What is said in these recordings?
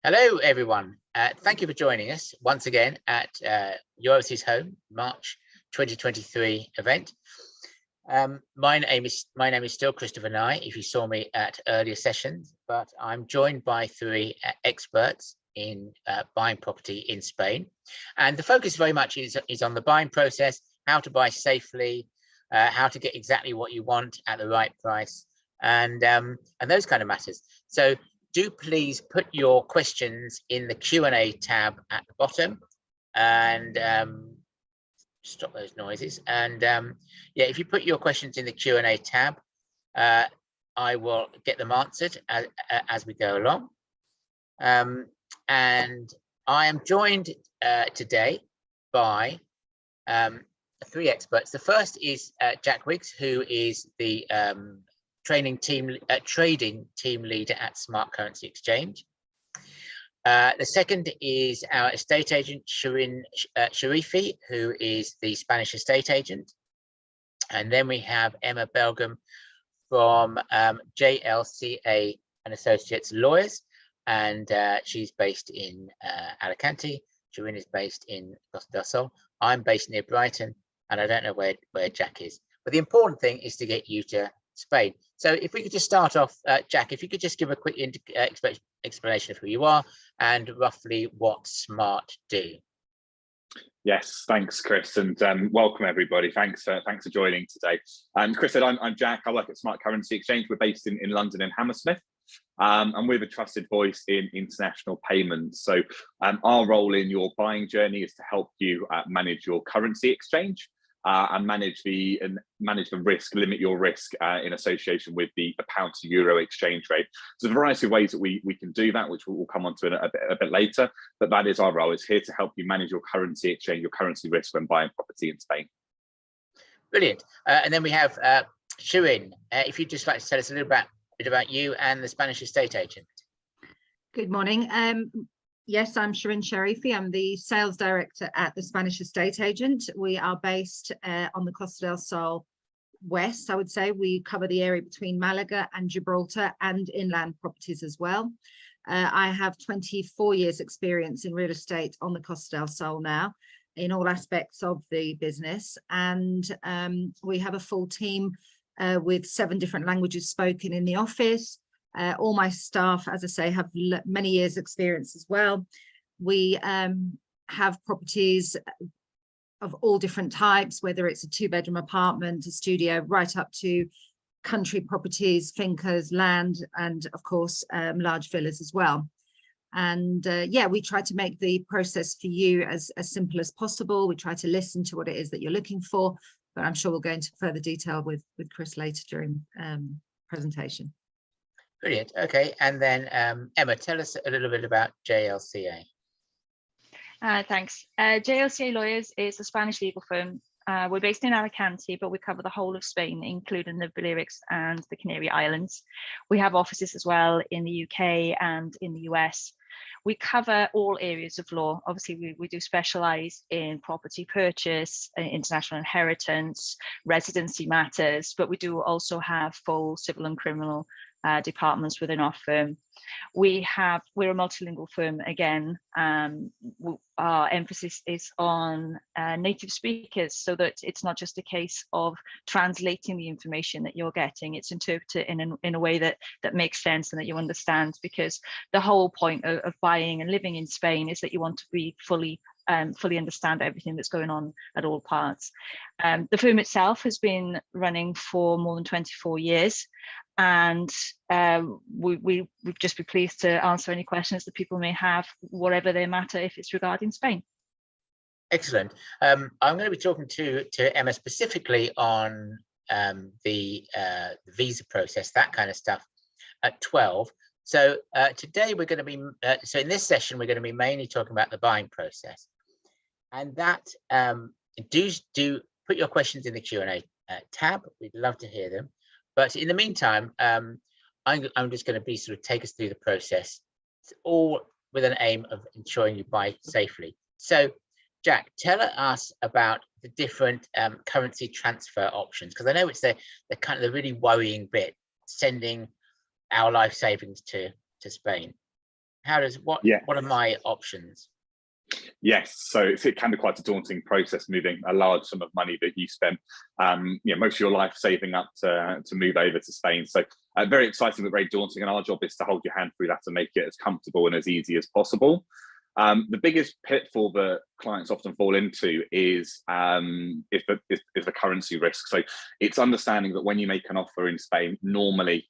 Hello, everyone. Thank you for joining us once again at Your Overseas Home March 2023 event. My name is still Christopher Nye, if you saw me at earlier sessions, but I'm joined by three experts in buying property in Spain. And the focus very much is on the buying process, how to buy safely, how to get exactly what you want at the right price, and those kind of matters. So do please put your questions in the Q&A tab at the bottom, and stop those noises. And yeah, if you put your questions in the Q&A tab, I will get them answered as we go along. And I am joined today by three experts. The first is Jack Wiggs, who is the trading team leader at Smart Currency Exchange. The second is our estate agent, Shirin Sharifi, who is the Spanish estate agent. And then we have Emma Belgum from JLCA and Associates Lawyers, and she's based in Alicante. Shirin is based in Costa del Sol. I'm based near Brighton, and I don't know where Jack is. But the important thing is to get you to Spain. So if we could just start off, Jack, if you could just give a quick explanation of who you are and roughly what Smart do. Yes, thanks, Chris, and welcome everybody. Thanks for joining today. Chris said, I'm Jack. I work at Smart Currency Exchange. We're based in London in Hammersmith, and we're the trusted voice in international payments. So our role in your buying journey is to help you manage your currency exchange. And manage the risk, limit your risk in association with the pound to euro exchange rate. So there's a variety of ways that we can do that, which we'll come on to a bit later, but that is our role. It's here to help you manage your currency exchange, your currency risk when buying property in Spain. Brilliant. And then we have Shirin. If you'd just like to tell us a little bit about you and the Spanish estate agent. Good morning. Yes, I'm Shirin Sharifi. I'm the sales director at the Spanish estate agent. We are based on the Costa del Sol west, I would say. We cover the area between Malaga and Gibraltar and inland properties as well. I have 24 years experience in real estate on the Costa del Sol now in all aspects of the business. And we have a full team with 7 different languages spoken in the office. All my staff, as I say, have many years experience as well. We have properties of all different types, whether it's a 2-bedroom apartment, a studio, right up to country properties, fincas, land, and of course, large villas as well. And yeah, we try to make the process for you as simple as possible. We try to listen to what it is that you're looking for, but I'm sure we'll go into further detail with Chris later during presentation. Brilliant. Okay, and then Emma, tell us a little bit about JLCA. Thanks. JLCA Lawyers is a Spanish legal firm. We're based in Alicante, but we cover the whole of Spain, including the Balearics and the Canary Islands. We have offices as well in the UK and in the US. We cover all areas of law. Obviously, we do specialize in property purchase, international inheritance, residency matters, but we do also have full civil and criminal departments within our firm. We're a multilingual firm again. Our emphasis is on native speakers, so that it's not just a case of translating the information that you're getting, it's interpreted in a way that makes sense and that you understand, because the whole point of buying and living in Spain is that you want to be fully understand everything that's going on at all parts. The firm itself has been running for more than 24 years, and we'd just be pleased to answer any questions that people may have, whatever they matter, if it's regarding Spain. Excellent. I'm going to be talking to Emma specifically on the visa process, that kind of stuff, at 12. So today we're going to be, so in this session, we're going to be mainly talking about the buying process. And that, do put your questions in the Q&A tab. We'd love to hear them. But in the meantime, I'm just going to be sort of take us through the process, all with an aim of ensuring you buy safely. So, Jack, tell us about the different currency transfer options, because I know it's the kind of the really worrying bit, sending our life savings to Spain. How does Yeah. what are my options? Yes, so it can be quite a daunting process moving a large sum of money that you spent, most of your life saving up to move over to Spain. So very exciting, but very daunting. And our job is to hold your hand through that and make it as comfortable and as easy as possible. The biggest pitfall that clients often fall into is the currency risk. So it's understanding that when you make an offer in Spain, normally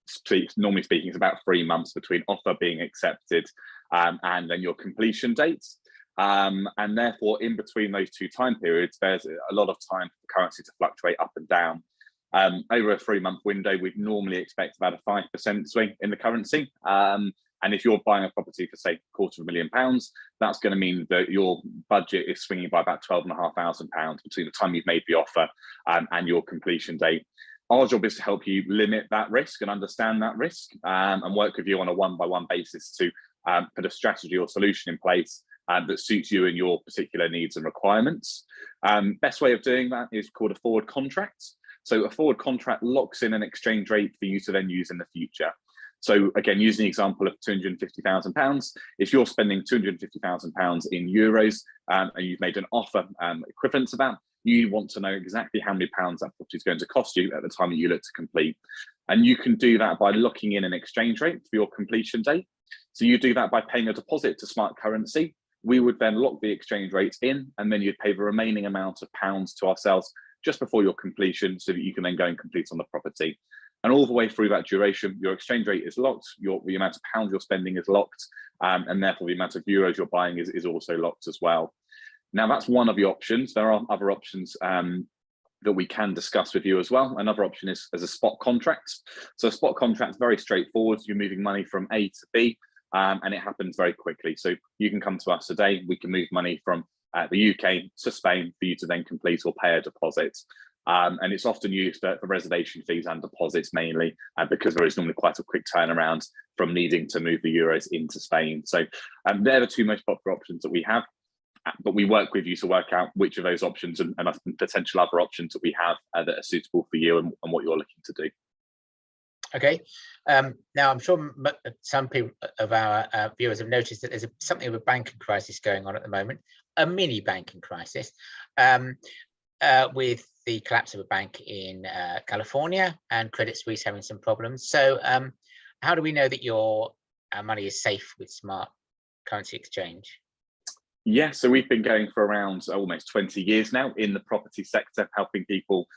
speaking, it's about 3 months between offer being accepted and then your completion date. And therefore, in between those two time periods, there's a lot of time for the currency to fluctuate up and down. Over a 3-month window, we'd normally expect about a 5% swing in the currency. And if you're buying a property for, say, £250,000, that's going to mean that your budget is swinging by about £12,500 between the time you've made the offer and your completion date. Our job is to help you limit that risk and understand that risk and work with you on a one-by-one basis to put a strategy or solution in place that suits you and your particular needs and requirements. Best way of doing that is called a forward contract. So a forward contract locks in an exchange rate for you to then use in the future. So again, using the example of £250,000, if you're spending £250,000 in euros and you've made an offer equivalent to that, you want to know exactly how many pounds that property is going to cost you at the time that you look to complete. And you can do that by locking in an exchange rate for your completion date. So you do that by paying a deposit to Smart Currency. We would then lock the exchange rates in, and then you'd pay the remaining amount of pounds to ourselves just before your completion so that you can then go and complete on the property. And all the way through that duration, your exchange rate is locked, the amount of pounds you're spending is locked, and therefore the amount of euros you're buying is also locked as well. Now, that's one of the options. There are other options that we can discuss with you as well. Another option is as a spot contract. So a spot contract is very straightforward. You're moving money from A to B, and it happens very quickly. So you can come to us today. We can move money from the UK to Spain for you to then complete or pay a deposit. And it's often used for reservation fees and deposits mainly because there is normally quite a quick turnaround from needing to move the euros into Spain. So they're the two most popular options that we have. But we work with you to work out which of those options and potential other options that we have that are suitable for you and what you're looking to do. Okay. Now, I'm sure some people of our viewers have noticed that there's something of a banking crisis going on at the moment, a mini banking crisis, with the collapse of a bank in California and Credit Suisse having some problems. So how do we know that your money is safe with Smart Currency Exchange? Yeah, so we've been going for around almost 20 years now in the property sector, helping people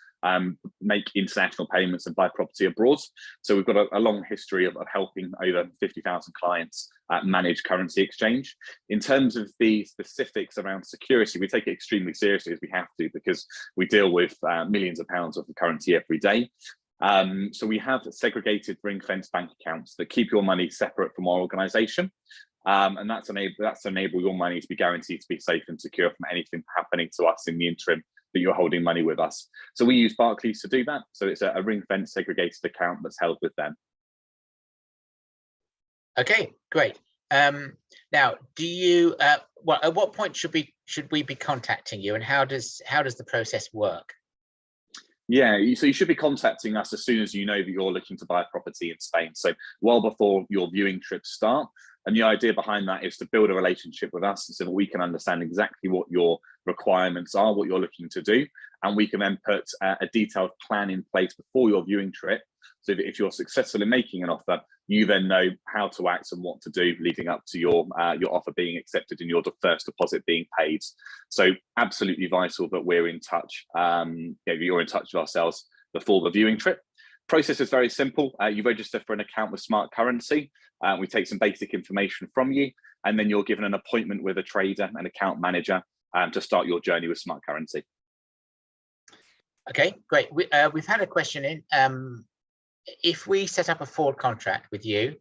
make international payments and buy property abroad. So we've got a long history of helping over 50,000 clients manage currency exchange. In terms of the specifics around security, we take it extremely seriously as we have to because we deal with millions of pounds of the currency every day. So we have segregated ring-fenced bank accounts that keep your money separate from our organisation. And that's enable your money to be guaranteed to be safe and secure from anything happening to us in the interim that you're holding money with us. So we use Barclays to do that. So it's a ring-fence segregated account that's held with them. Okay, great. Now, do you? Well, at what point should we be contacting you, and how does the process work? Yeah, so you should be contacting us as soon as you know that you're looking to buy a property in Spain. So well before your viewing trips start. And the idea behind that is to build a relationship with us so that we can understand exactly what your requirements are, what you're looking to do. And we can then put a detailed plan in place before your viewing trip so that if you're successful in making an offer, you then know how to act and what to do leading up to your offer being accepted and your first deposit being paid. So absolutely vital that we're in touch. You're in touch with ourselves before the viewing trip. Process is very simple. You register for an account with Smart Currency. We take some basic information from you, and then you're given an appointment with a trader and account manager to start your journey with Smart Currency. Okay, great. We've had a question in. If we set up a forward contract with you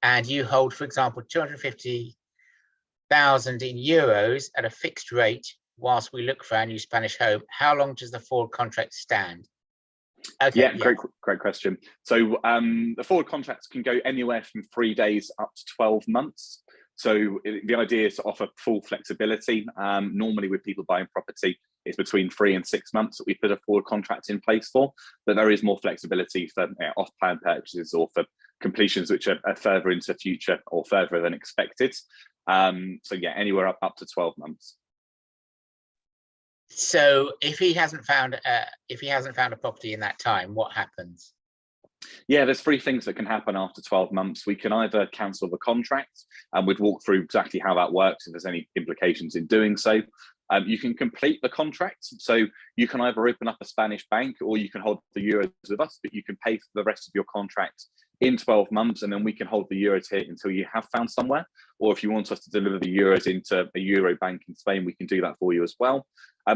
and you hold, for example, 250,000 in euros at a fixed rate whilst we look for our new Spanish home, how long does the forward contract stand? Okay, yeah, great question. So the forward contracts can go anywhere from 3 days up to 12 months. So the idea is to offer full flexibility. Normally with people buying property, it's between 3 and 6 months that we put a forward contract in place for, but there is more flexibility for off-plan purchases or for completions which are further into future or further than expected. So yeah, anywhere up to 12 months. So if he hasn't found a property in that time, what happens? Yeah, there's 3 things that can happen after 12 months. We can either cancel the contract, and we'd walk through exactly how that works if there's any implications in doing so. You can complete the contract, so you can either open up a Spanish bank or you can hold the euros with us, but you can pay for the rest of your contract in 12 months, and then we can hold the euros here until you have found somewhere. Or if you want us to deliver the euros into a euro bank in Spain, we can do that for you as well.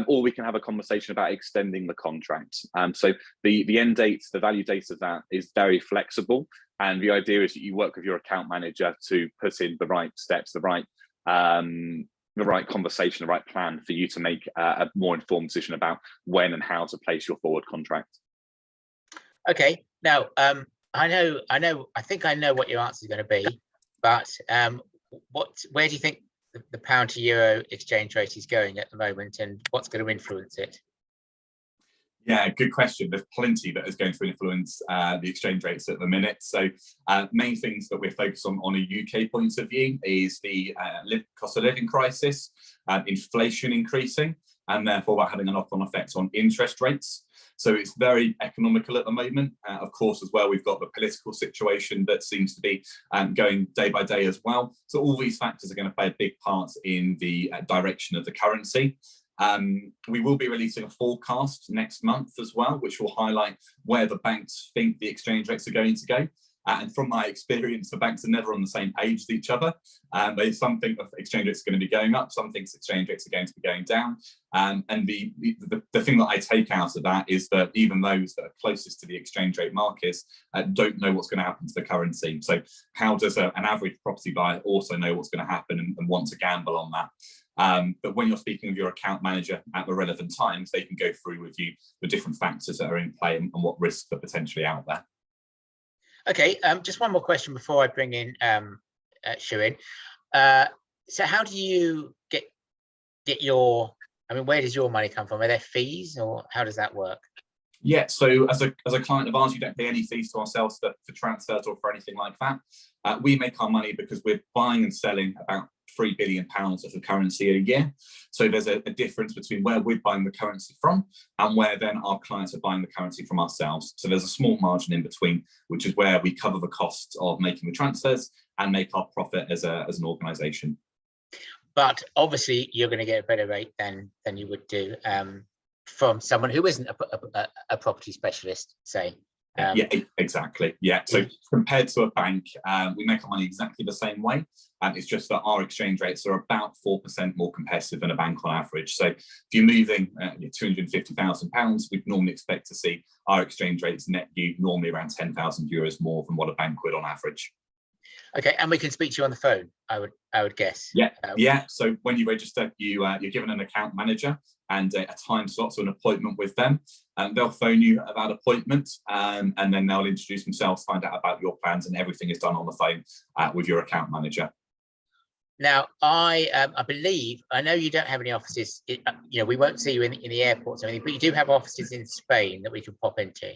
Or we can have a conversation about extending the contract. So the end date, the value date of that is very flexible. And the idea is that you work with your account manager to put in the right steps, the right conversation, the right plan for you to make a more informed decision about when and how to place your forward contract. Okay, now I think I know what your answer is going to be, but where do you think the pound to euro exchange rate is going at the moment, and what's going to influence it? Yeah, good question. There's plenty that is going to influence the exchange rates at the minute. So main things that we're focused on a UK point of view is the cost of living crisis, inflation increasing, and therefore that having a knock-on effect on interest rates. So it's very economical at the moment. Of course, as well, we've got the political situation that seems to be going day by day as well. So all these factors are going to play a big part in the direction of the currency. We will be releasing a forecast next month as well, which will highlight where the banks think the exchange rates are going to go. And from my experience, the banks are never on the same page as each other. But some think the exchange rates are going to be going up, some think exchange rates are going to be going down. And the thing that I take out of that is that even those that are closest to the exchange rate markets don't know what's going to happen to the currency. So how does an average property buyer also know what's going to happen and want to gamble on that? But when you're speaking with your account manager at the relevant times, they can go through with you the different factors that are in play and what risks are potentially out there. Okay, just one more question before I bring in Shirin. So how do you get your, I mean, where does your money come from? Are there fees, or how does that work? Yeah, so as a client of ours, you don't pay any fees to ourselves for transfers or for anything like that. We make our money because we're buying and selling about £3 billion of the currency a year. So there's a difference between where we're buying the currency from and where then our clients are buying the currency from ourselves. So there's a small margin in between, which is where we cover the cost of making the transfers and make our profit as an organisation. But obviously, you're going to get a better rate than you would do from someone who isn't a property specialist, say. Yeah, exactly. Yeah, so compared to a bank, we make our money exactly the same way. It's just that our exchange rates are about 4% more competitive than a bank on average. So if you're moving £250,000, we'd normally expect to see our exchange rates net you normally around €10,000 more than what a bank would on average. Okay, and we can speak to you on the phone, I would guess. Yeah, yeah. So when you register, you're given an account manager and a time slot, so an appointment with them. And they'll phone you about appointment, and then they'll introduce themselves, find out about your plans, and everything is done on the phone with your account manager. Now, I believe, I know you don't have any offices. We won't see you in the airports or anything, but you do have offices in Spain that we can pop into.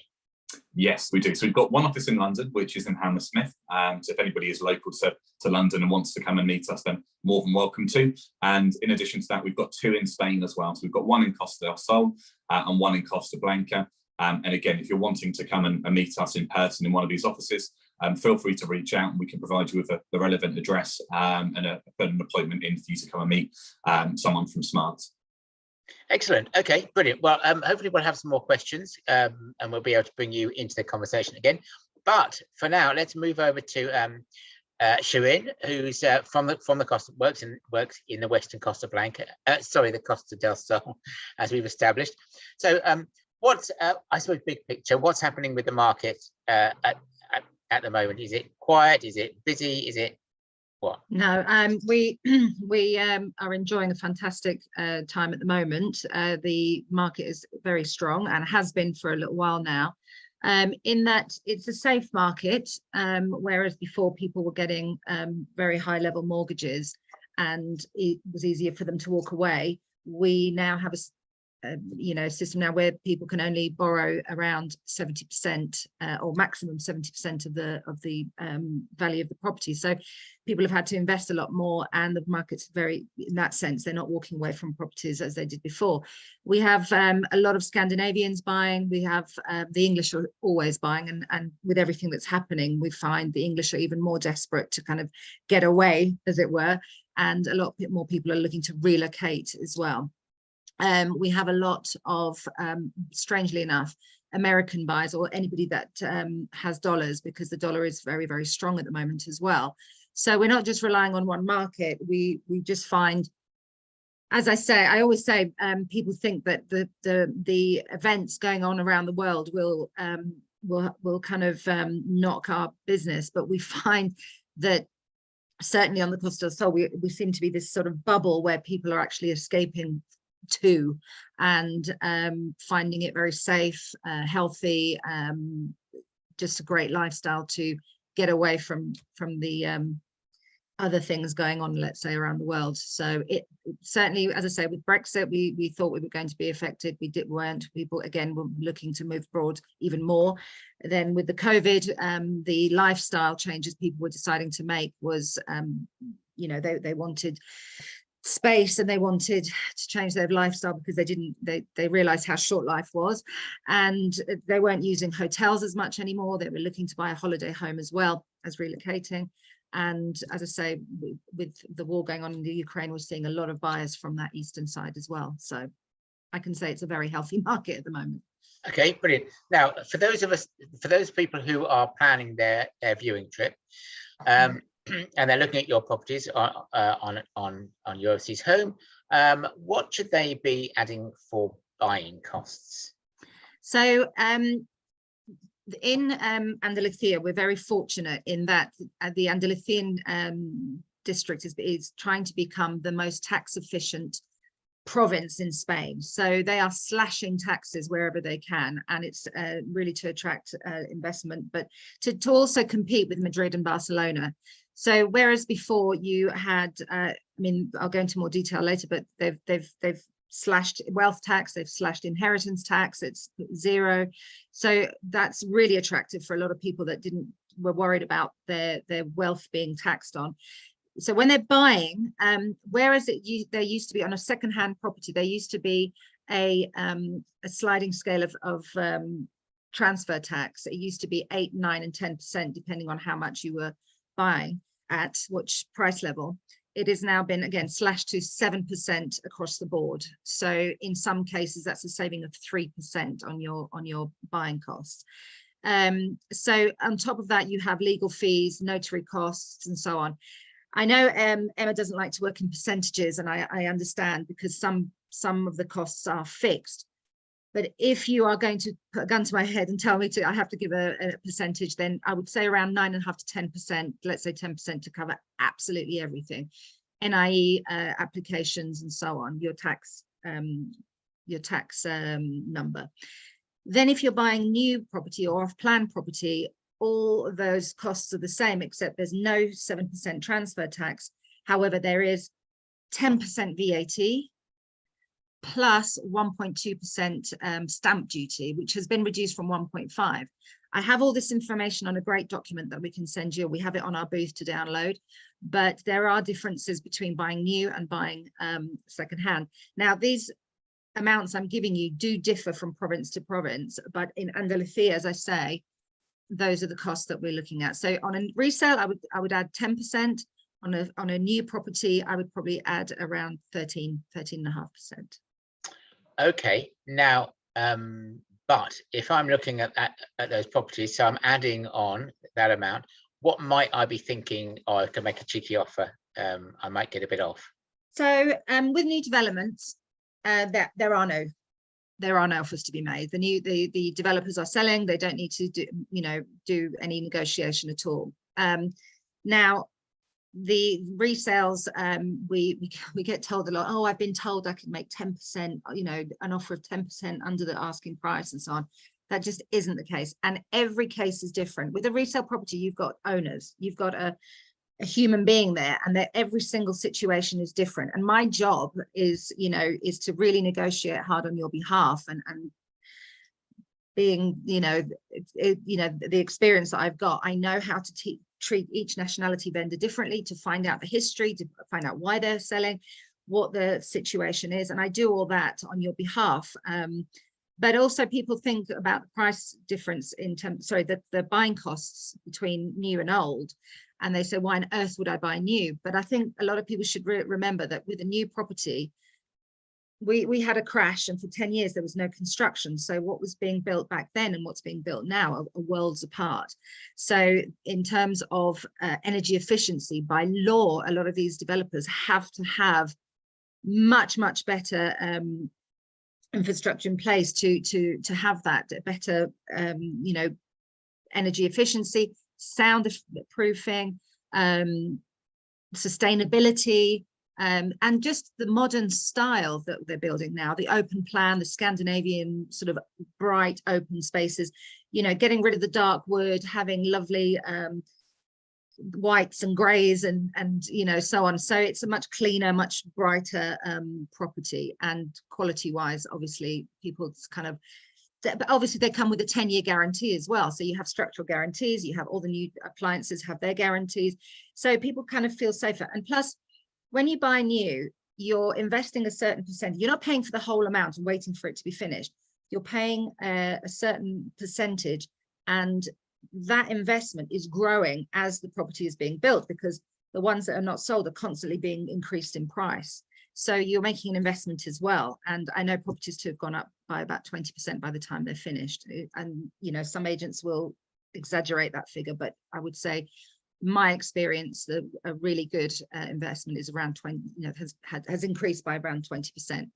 Yes, we do. So we've got one office in London, which is in Hammersmith. So if anybody is local to London and wants to come and meet us, then more than welcome to. And in addition to that, we've got 2 in Spain as well. So we've got one in Costa del Sol and one in Costa Blanca. And again, if you're wanting to come and meet us in person in one of these offices, feel free to reach out and we can provide you with the relevant address and put an appointment in for you to come and meet someone from Smart. Excellent. Okay, brilliant. Well, hopefully we'll have some more questions and we'll be able to bring you into the conversation again. But for now, let's move over to Shirin, who's from the Costa, works in the Western Costa Blanca. The Costa del Sol, as we've established. So, what's I suppose big picture? What's happening with the market at the moment? Is it quiet? Is it busy? Is it what? No, we are enjoying a fantastic time at the moment. The market is very strong and has been for a little while now. In that it's a safe market, whereas before people were getting very high level mortgages and it was easier for them to walk away. We now have you know, system now where people can only borrow around 70% or maximum 70% of the value of the property. So people have had to invest a lot more, and the market's very, in that sense, they're not walking away from properties as they did before. We have a lot of Scandinavians buying. We have the English are always buying, and with everything that's happening, we find the English are even more desperate to kind of get away, as it were, and a lot more people are looking to relocate as well. We have a lot of, strangely enough, American buyers, or anybody that has dollars, because the dollar is very, very strong at the moment as well. So we're not just relying on one market. We just find, as I say, I always say, people think that the events going on around the world will kind of knock our business, but we find that certainly on the Costa del Sol, we seem to be this sort of bubble where people are actually escaping to, and finding it very safe, healthy, just a great lifestyle to get away from the other things going on, let's say, around the world. So it certainly, as I say, with Brexit, we thought we were going to be affected. Weren't. People again were looking to move abroad even more. Then with the COVID, the lifestyle changes people were deciding to make was, you know, they wanted space, and they wanted to change their lifestyle because they realized how short life was, and they weren't using hotels as much anymore. They were looking to buy a holiday home as well as relocating. And as I say, with the war going on in the Ukraine, we're seeing a lot of buyers from that eastern side as well. So I can say it's a very healthy market at the moment. Okay, brilliant. Now, for those people who are planning their viewing trip, and they're looking at your properties on your overseas home, what should they be adding for buying costs? So in Andalusia, we're very fortunate in that the Andalusian district is trying to become the most tax efficient province in Spain. So they are slashing taxes wherever they can, and it's really to attract investment, but to also compete with Madrid and Barcelona. So whereas before you had, I mean, I'll go into more detail later, but they've slashed wealth tax, they've slashed inheritance tax, it's 0. So that's really attractive for a lot of people that were worried about their wealth being taxed on. So when they're buying, whereas there used to be on a second-hand property, there used to be a sliding scale of transfer tax. It used to be 8%, 9%, and 10%, depending on how much you were buying at which price level. It has now been again slashed to 7% across the board. So in some cases, that's a saving of 3% on your buying costs. So on top of that, you have legal fees, notary costs, and so on. I know Emma doesn't like to work in percentages, and I understand, because some of the costs are fixed. But if you are going to put a gun to my head and tell me I have to give a percentage, then I would say around 9.5% to 10%, let's say 10%, to cover absolutely everything, NIE applications and so on, your tax number. Then if you're buying new property or off-plan property, all of those costs are the same, except there's no 7% transfer tax. However, there is 10% VAT plus 1.2% stamp duty, which has been reduced from 1.5. I have all this information on a great document that we can send you. We have it on our booth to download, but there are differences between buying new and buying secondhand. Now, these amounts I'm giving you do differ from province to province, but in Andalusia, as I say, those are the costs that we're looking at. So on a resale, I would add 10%. On a new property, I would probably add around 13.5%. Okay, now, but if I'm looking at those properties, so I'm adding on that amount, what might I be thinking? Oh, I can make a cheeky offer. I might get a bit off. So with new developments, there are no offers to be made. The developers are selling. They don't need to do any negotiation at all. Now, the resales, we get told a lot, oh, I've been told I can make 10%, an offer of 10% under the asking price and so on. That just isn't the case. And every case is different. With a resale property, you've got owners. You've got a human being there, and that every single situation is different. And my job is, is to really negotiate hard on your behalf, and being, the experience that I've got, I know how to treat each nationality vendor differently, to find out the history, to find out why they're selling, what the situation is, and I do all that on your behalf. But also people think about the price difference in terms, the buying costs between new and old. And they say, why on earth would I buy new? But I think a lot of people should remember that with a new property, we had a crash, and for 10 years there was no construction. So what was being built back then and what's being built now are worlds apart. So in terms of energy efficiency, by law, a lot of these developers have to have much better infrastructure in place to have that better energy efficiency, sound proofing, sustainability, and just the modern style that they're building now, the open plan, the Scandinavian sort of bright open spaces, getting rid of the dark wood, having lovely whites and grays and so on. So it's a much cleaner, much brighter property, and quality wise, obviously people's kind of, but obviously they come with a 10-year guarantee as well. So you have structural guarantees, you have all the new appliances have their guarantees, so people kind of feel safer. And plus, when you buy new, you're investing a certain percentage. You're not paying for the whole amount and waiting for it to be finished. You're paying a certain percentage, and that investment is growing as the property is being built, because the ones that are not sold are constantly being increased in price. So you're making an investment as well. And I know properties too have gone up by about 20% by the time they're finished. And, some agents will exaggerate that figure, but I would say my experience, a really good investment is around 20, has increased by around 20%,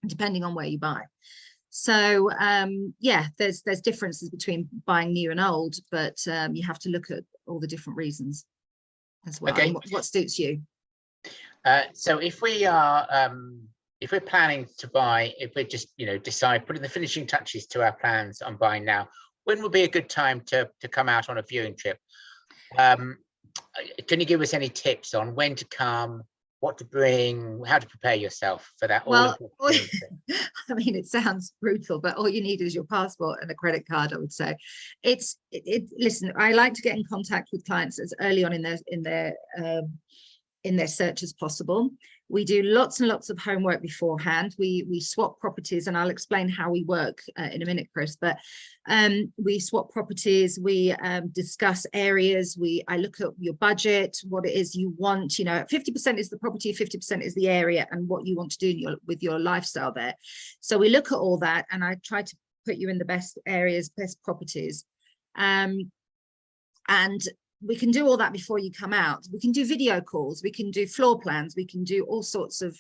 depending on where you buy. So yeah, there's differences between buying new and old, but you have to look at all the different reasons as well. Okay. And what suits you. So if we are if we're planning to buy, if we just decide putting the finishing touches to our plans on buying now, when would be a good time to come out on a viewing trip? Can you give us any tips on when to come, what to bring, how to prepare yourself for that? Well, I mean, it sounds brutal, but all you need is your passport and a credit card, I would say. Listen, I like to get in contact with clients as early on in their search as possible. We do lots and lots of homework beforehand. We swap properties, and I'll explain how we work in a minute, Chris, but we swap properties, we discuss areas, I look at your budget, what it is you want, 50% is the property, 50% is the area and what you want to do with your lifestyle there. So we look at all that, and I try to put you in the best areas, best properties. And we can do all that before you come out. We can do video calls, we can do floor plans, we can do all sorts of,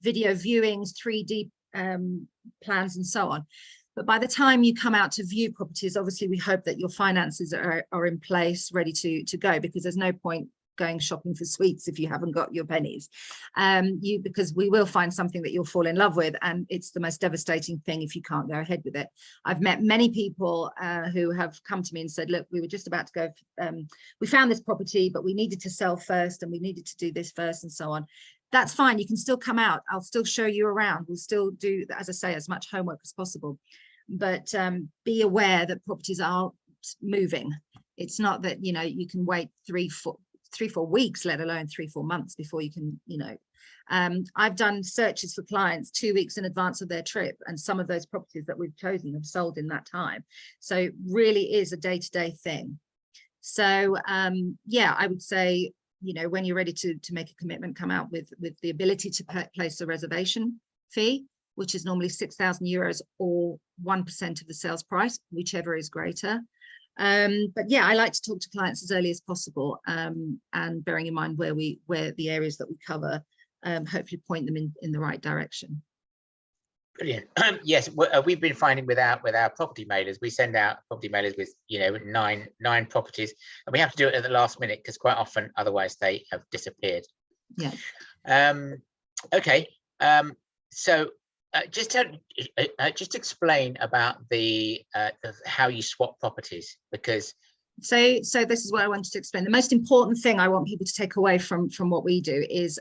video viewings, 3D plans and so on. But by the time you come out to view properties, obviously we hope that your finances are in place, ready to go, because there's no point going shopping for sweets if you haven't got your pennies. Because we will find something that you'll fall in love with, and it's the most devastating thing if you can't go ahead with it. I've met many people who have come to me and said, look, we were just about to go, we found this property, but we needed to sell first, and we needed to do this first, and so on. That's fine, you can still come out, I'll still show you around, we'll still do, as I say, as much homework as possible. But be aware that properties are moving. It's not that you can wait 3-4 weeks, let alone 3-4 months before you can, I've done searches for clients 2 weeks in advance of their trip, and some of those properties that we've chosen have sold in that time. So it really is a day-to-day thing. So yeah, I would say, when you're ready to make a commitment, come out with the ability to place a reservation fee, which is normally €6,000 or 1% of the sales price, whichever is greater. But yeah, I like to talk to clients as early as possible, and bearing in mind where the areas that we cover, hopefully point them in the right direction. Brilliant. Yes, we've been finding with our property mailers, we send out property mailers with nine properties, and we have to do it at the last minute because quite often otherwise they have disappeared. Yeah. Okay. So just explain about the how you swap properties, because So this is what I wanted to explain. The most important thing I want people to take away from what we do is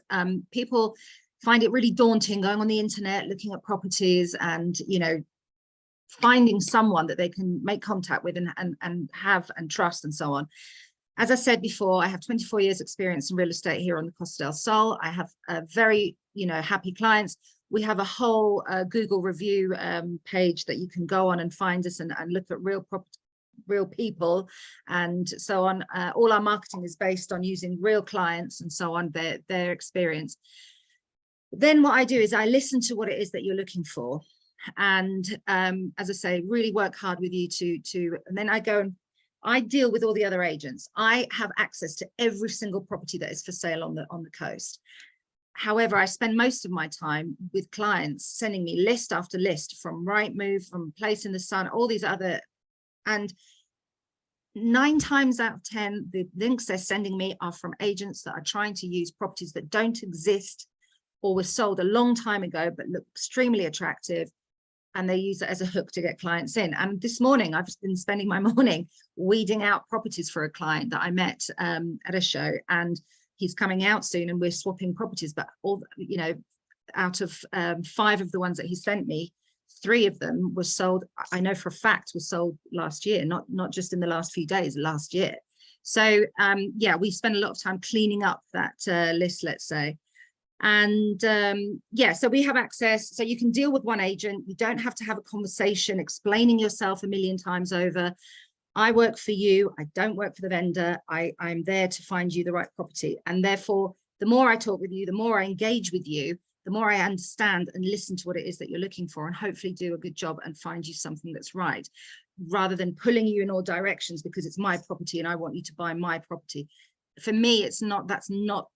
people find it really daunting going on the internet, looking at properties, and finding someone that they can make contact with and have and trust and so on. As I said before, I have 24 years experience in real estate here on the Costa del Sol. I have very happy clients. We have a whole Google review page that you can go on and find us and look at real people and so on. All our marketing is based on using real clients and so on, their experience. Then what I do is I listen to what it is that you're looking for. And as I say, really work hard with you and then I go and I deal with all the other agents. I have access to every single property that is for sale on the coast. However, I spend most of my time with clients sending me list after list from Rightmove, from Place in the Sun, all these other, and 9 times out of 10, the links they're sending me are from agents that are trying to use properties that don't exist or were sold a long time ago, but look extremely attractive. And they use it as a hook to get clients in. And this morning, I've been spending my morning weeding out properties for a client that I met at a show, and he's coming out soon and we're swapping properties. But all, out of 5 of the ones that he sent me, 3 of them were sold, I know for a fact, were sold last year, not just in the last few days, last year. So yeah, we spend a lot of time cleaning up that list, let's say. And yeah, so we have access, so you can deal with one agent. You don't have to have a conversation explaining yourself a million times over. I work for you, I don't work for the vendor. I'm there to find you the right property. And therefore, the more I talk with you, the more I engage with you, the more I understand and listen to what it is that you're looking for, and hopefully do a good job and find you something that's right, rather than pulling you in all directions because it's my property and I want you to buy my property. For me, it's not, that's not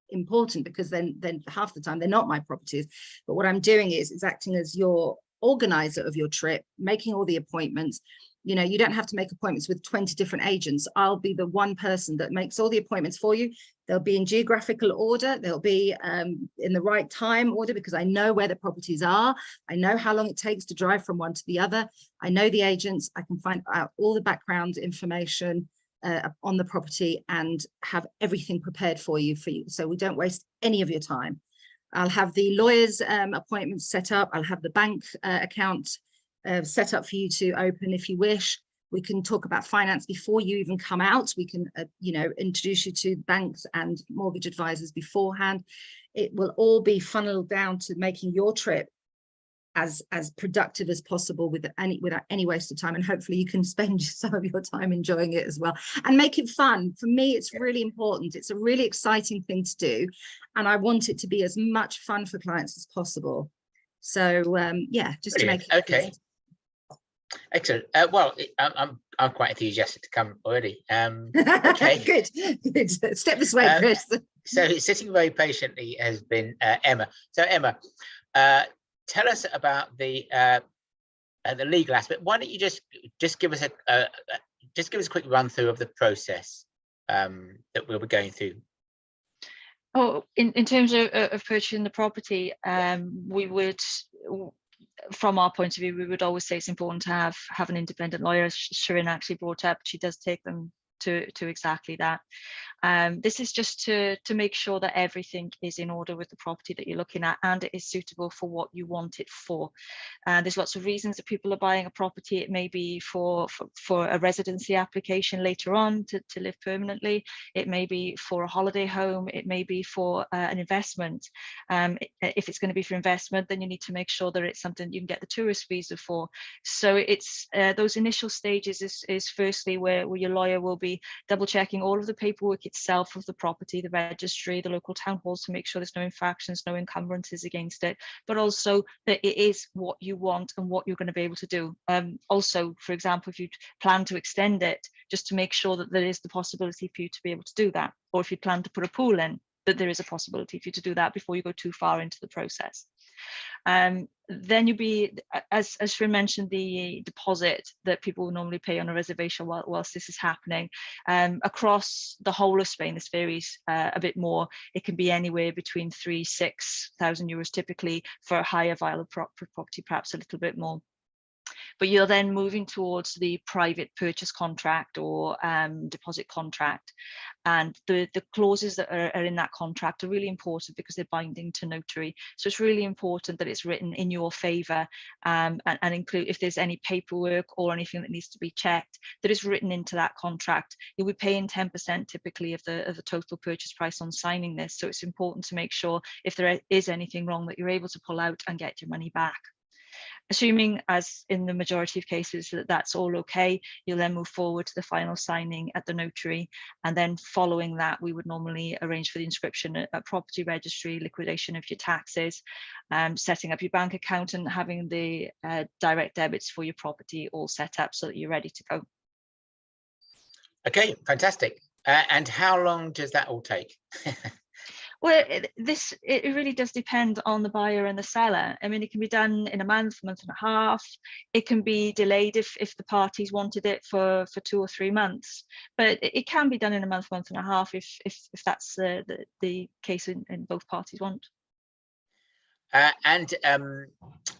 important, because then half the time they're not my properties. But what I'm doing is acting as your organizer of your trip, making all the appointments. You don't have to make appointments with 20 different agents. I'll be the one person that makes all the appointments for you. They'll be in geographical order. They'll be in the right time order, because I know where the properties are. I know how long it takes to drive from one to the other. I know the agents. I can find out all the background information on the property and have everything prepared for you, so we don't waste any of your time. I'll have the lawyer's appointments set up. I'll have the bank account set up for you to open if you wish. We can talk about finance before you even come out. We can introduce you to banks and mortgage advisors beforehand. It will all be funneled down to making your trip as productive as possible without any waste of time, and hopefully you can spend some of your time enjoying it as well and make it fun. For me, it's really important. It's a really exciting thing to do, and I want it to be as much fun for clients as possible. So yeah, just Brilliant. to make it okay easy. Excellent. Well, I'm quite enthusiastic to come already. Okay. Good. Step this way, Chris. So sitting very patiently has been Emma. So Emma, tell us about the legal aspect. Why don't you just give us a quick run through of the process that we'll be going through. Oh, in terms of purchasing the property, we would, from our point of view, we would always say it's important to have an independent lawyer. Shirin actually brought up, she does take them to exactly that. This is just to make sure that everything is in order with the property that you're looking at, and it is suitable for what you want it for. There's lots of reasons that people are buying a property. It may be for a residency application later on to live permanently. It may be for a holiday home. It may be for an investment. If it's going to be for investment, then you need to make sure that it's something you can get the tourist visa for. So it's those initial stages is firstly where your lawyer will be double checking all of the paperwork itself of the property, the registry, the local town halls, to make sure there's no infractions, no encumbrances against it, but also that it is what you want and what you're going to be able to do. Also, for example, if you plan to extend it, just to make sure that there is the possibility for you to be able to do that, or if you plan to put a pool in, that there is a possibility for you to do that before you go too far into the process. Then you'll be, as Shirin mentioned, the deposit that people will normally pay on a reservation whilst this is happening. Across the whole of Spain, this varies a bit more. It can be anywhere between 3,000 to 6,000 euros typically. For a higher value property, perhaps a little bit more. but you're then moving towards the private purchase contract or deposit contract. And the clauses that are in that contract are really important because they're binding to notary. So it's really important that it's written in your favour, and include, if there's any paperwork or anything that needs to be checked, that is written into that contract. You'll be paying 10% typically of the total purchase price on signing this. So it's important to make sure if there is anything wrong that you're able to pull out and get your money back. Assuming, as in the majority of cases, that that's all okay, you'll then move forward to the final signing at the notary. And then following that, we would normally arrange for the inscription at property registry, liquidation of your taxes, setting up your bank account and having the direct debits for your property all set up so that you're ready to go. Okay, fantastic. And how long does that all take? Well, it really does depend on the buyer and the seller. I mean, it can be done in a month and a half. It can be delayed if the parties wanted it for 2 or 3 months. But it can be done in a month and a half if that's the case in both parties want. And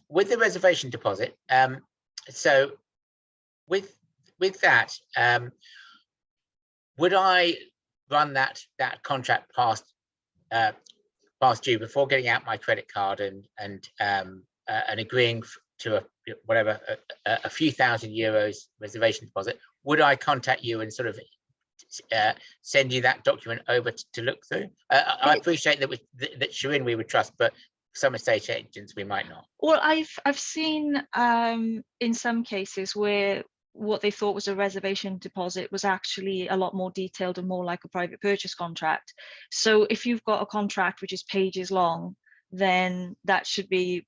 with the reservation deposit, so with that, would I run that contract past you before getting out my credit card and agreeing to a few €1,000 reservation deposit? Would I contact you and sort of send you that document over to look through? I appreciate that Shirin we would trust, but some estate agents we might not. Well, I've seen in some cases where what they thought was a reservation deposit was actually a lot more detailed and more like a private purchase contract. So if you've got a contract which is pages long, then that should be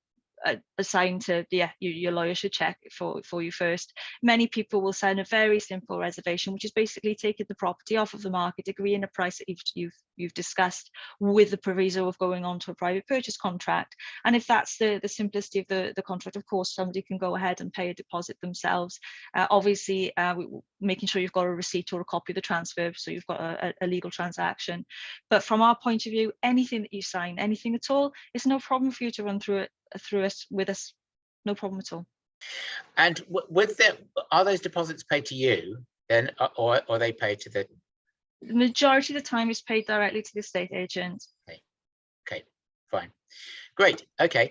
assigned to, your lawyer should check it for you first. Many people will sign a very simple reservation, which is basically taking the property off of the market, agreeing a price that you've discussed with the proviso of going on to a private purchase contract. And if that's the simplicity of the contract, of course, somebody can go ahead and pay a deposit themselves. Obviously, making sure you've got a receipt or a copy of the transfer, so you've got a legal transaction. But from our point of view, anything that you sign, anything at all, it's no problem for you to run through it with us, no problem at all. And are those deposits paid to you then, or are they paid to the majority of the time is paid directly to the estate agent? Okay, fine, great. Okay,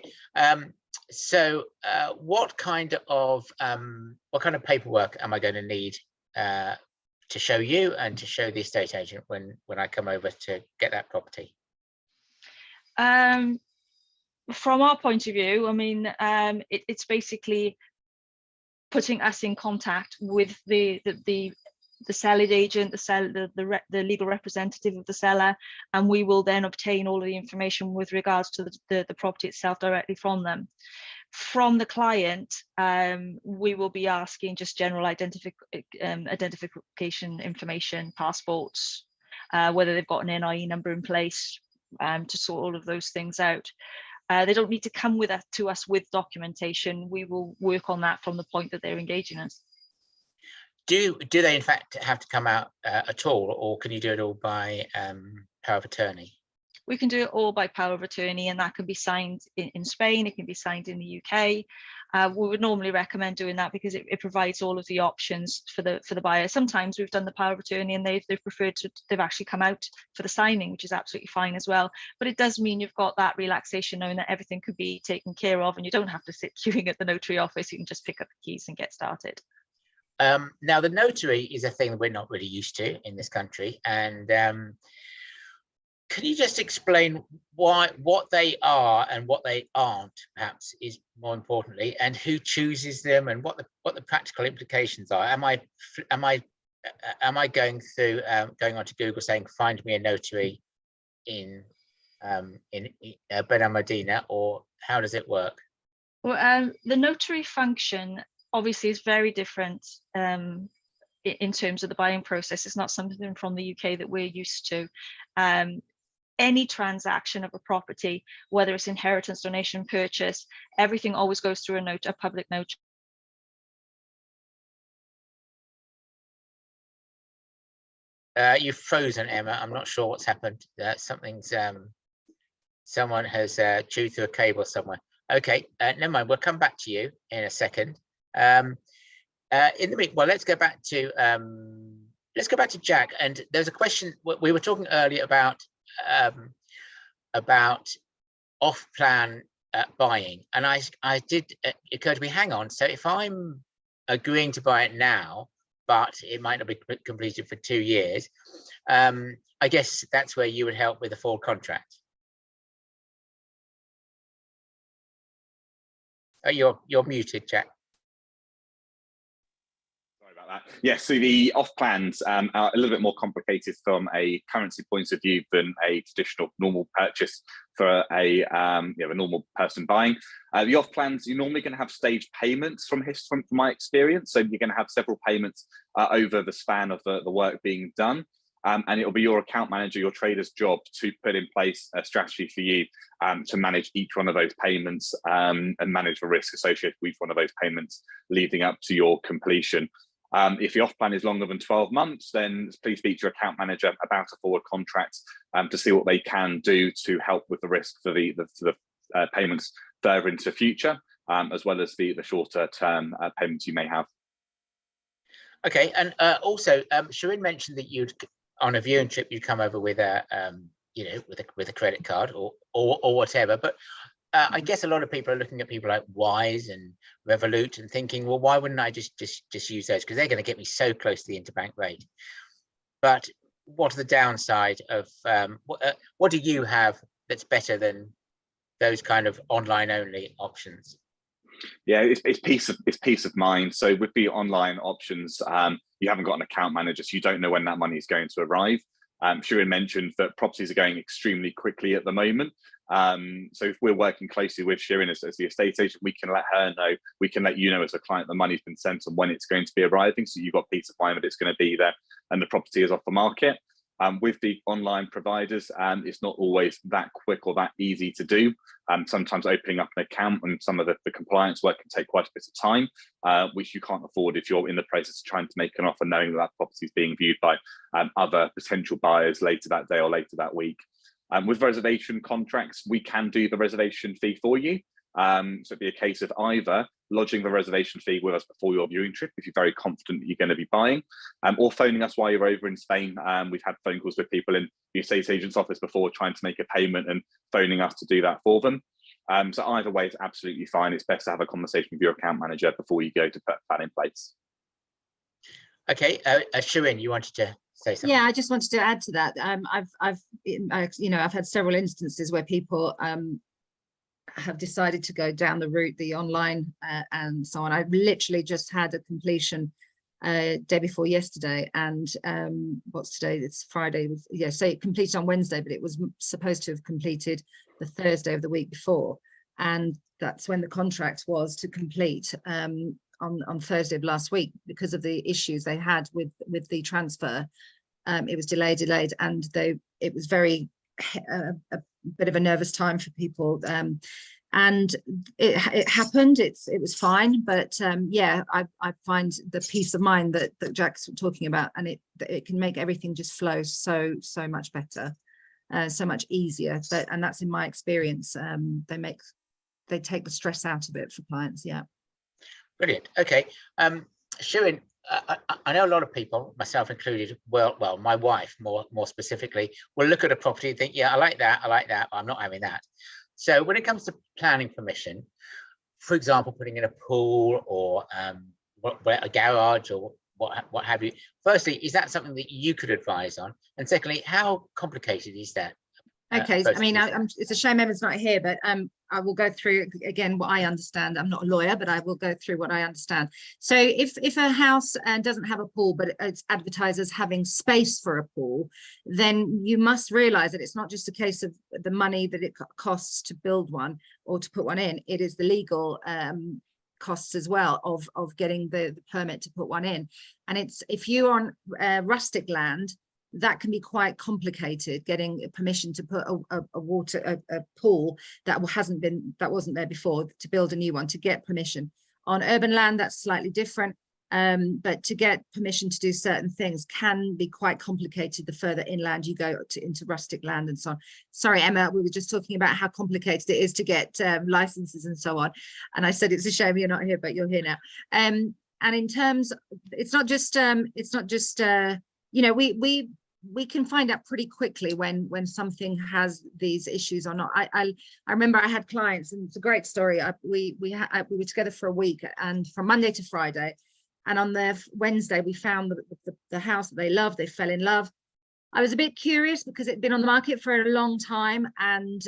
so what kind of paperwork am I going to need to show you and to show the estate agent when I come over to get that property? From our point of view, I mean, it's basically putting us in contact with the selling agent, the legal representative of the seller, and we will then obtain all of the information with regards to the property itself directly from them. From the client, we will be asking just general identification information, passports, whether they've got an NIE number in place, to sort all of those things out. They don't need to come to us with documentation. We will work on that from the point that they're engaging us. Do they in fact have to come out at all, or can you do it all by power of attorney? We can do it all by power of attorney, and that can be signed in Spain, it can be signed in the UK. We would normally recommend doing that because it provides all of the options for the buyer. Sometimes we've done the power of attorney and they've actually come out for the signing, which is absolutely fine as well. But it does mean you've got that relaxation, knowing that everything could be taken care of and you don't have to sit queuing at the notary office. You can just pick up the keys and get started. Now, the notary is a thing that we're not really used to in this country, and can you just explain what they are and what they aren't, perhaps, is more importantly, and who chooses them and what the practical implications are? Am I going through going onto Google saying find me a notary in Benalmadena, or how does it work? Well, the notary function obviously is very different in terms of the buying process. It's not something from the UK that we're used to. Any transaction of a property, whether it's inheritance, donation, purchase, everything always goes through a public notary. You've frozen, Emma. I'm not sure what's happened. Someone has chewed through a cable somewhere. Okay, never mind. We'll come back to you in a second. In the well, let's go back to Jack. And there's a question we were talking earlier about off-plan buying, and I did occur to me, hang on, so if I'm agreeing to buy it now, but it might not be completed for 2 years, I guess that's where you would help with a full contract. Oh, you're muted, Jack. Sorry about that. Yes, so the off plans are a little bit more complicated from a currency point of view than a traditional normal purchase for a normal person buying. The off plans, you're normally going to have staged payments from my experience. So you're going to have several payments over the span of the work being done. And it'll be your account manager, your trader's job to put in place a strategy for you to manage each one of those payments and manage the risk associated with each one of those payments leading up to your completion. If the off plan is longer than 12 months, then please speak to your account manager about a forward contract to see what they can do to help with the risk for the payments further into the future, as well as the shorter term payments you may have. Okay, and also, Shirin mentioned that on a viewing trip, you'd come over with a with a credit card or whatever. But I guess a lot of people are looking at people like Wise and Revolut and thinking, well, why wouldn't I just use those, because they're going to get me so close to the interbank rate. But what are the downside of what do you have that's better than those kind of online only options? Yeah, it's peace of mind. So with the online options, you haven't got an account manager, so you don't know when that money is going to arrive. Shirin mentioned that properties are going extremely quickly at the moment. So if we're working closely with Shirin as the estate agent, we can let her know, we can let you know as a client the money's been sent and when it's going to be arriving. So you've got peace of mind that it's going to be there and the property is off the market. With the online providers, it's not always that quick or that easy to do. Sometimes opening up an account and some of the compliance work can take quite a bit of time, which you can't afford if you're in the process of trying to make an offer knowing that property is being viewed by other potential buyers later that day or later that week. With reservation contracts, we can do the reservation fee for you. So it'd be a case of either lodging the reservation fee with us before your viewing trip, if you're very confident that you're going to be buying, or phoning us while you're over in Spain. We've had phone calls with people in the estate agent's office before trying to make a payment and phoning us to do that for them. So either way, it's absolutely fine. It's best to have a conversation with your account manager before you go to put that in place. Okay, Shirin, you wanted to say something? Yeah, I just wanted to add to that. I've had several instances where people have decided to go down the route, the online and so on. I literally just had a completion day before yesterday, and what's today? It's Friday. So it completed on Wednesday, but it was supposed to have completed the Thursday of the week before, and that's when the contract was to complete on Thursday of last week. Because of the issues they had with the transfer, it was delayed, and it was very a bit of a nervous time for people, and it happened. It was fine, but yeah, I find the peace of mind that Jack's talking about, and it can make everything just flow so much better, so much easier. And that's in my experience. They take the stress out of it for clients. Yeah, brilliant. Okay, Shirin, I know a lot of people, myself included, well, my wife more specifically, will look at a property and think, yeah, I like that, I'm not having that. So when it comes to planning permission, for example, putting in a pool or a garage or what have you, firstly, is that something that you could advise on? And secondly, how complicated is that? Okay, I mean, it's a shame Evan's not here, but I will go through again what I understand. I'm not a lawyer, but I will go through what I understand. So if a house doesn't have a pool, but it's advertised as having space for a pool, then you must realize that it's not just a case of the money that it costs to build one or to put one in. It is the legal costs as well of getting the permit to put one in. And if you're on rustic land, that can be quite complicated, getting permission to put a pool that wasn't there before, to build a new one, to get permission. On urban land, that's slightly different. But to get permission to do certain things can be quite complicated the further inland you go into rustic land and so on. Sorry, Emma, we were just talking about how complicated it is to get licenses and so on. And I said it's a shame you're not here, but you're here now. And in terms, it's not just you know, we can find out pretty quickly when something has these issues or not. I remember I had clients, and it's a great story. We were together for a week, and from Monday to Friday. And on the Wednesday, we found the house that they loved. They fell in love. I was a bit curious because it'd been on the market for a long time, and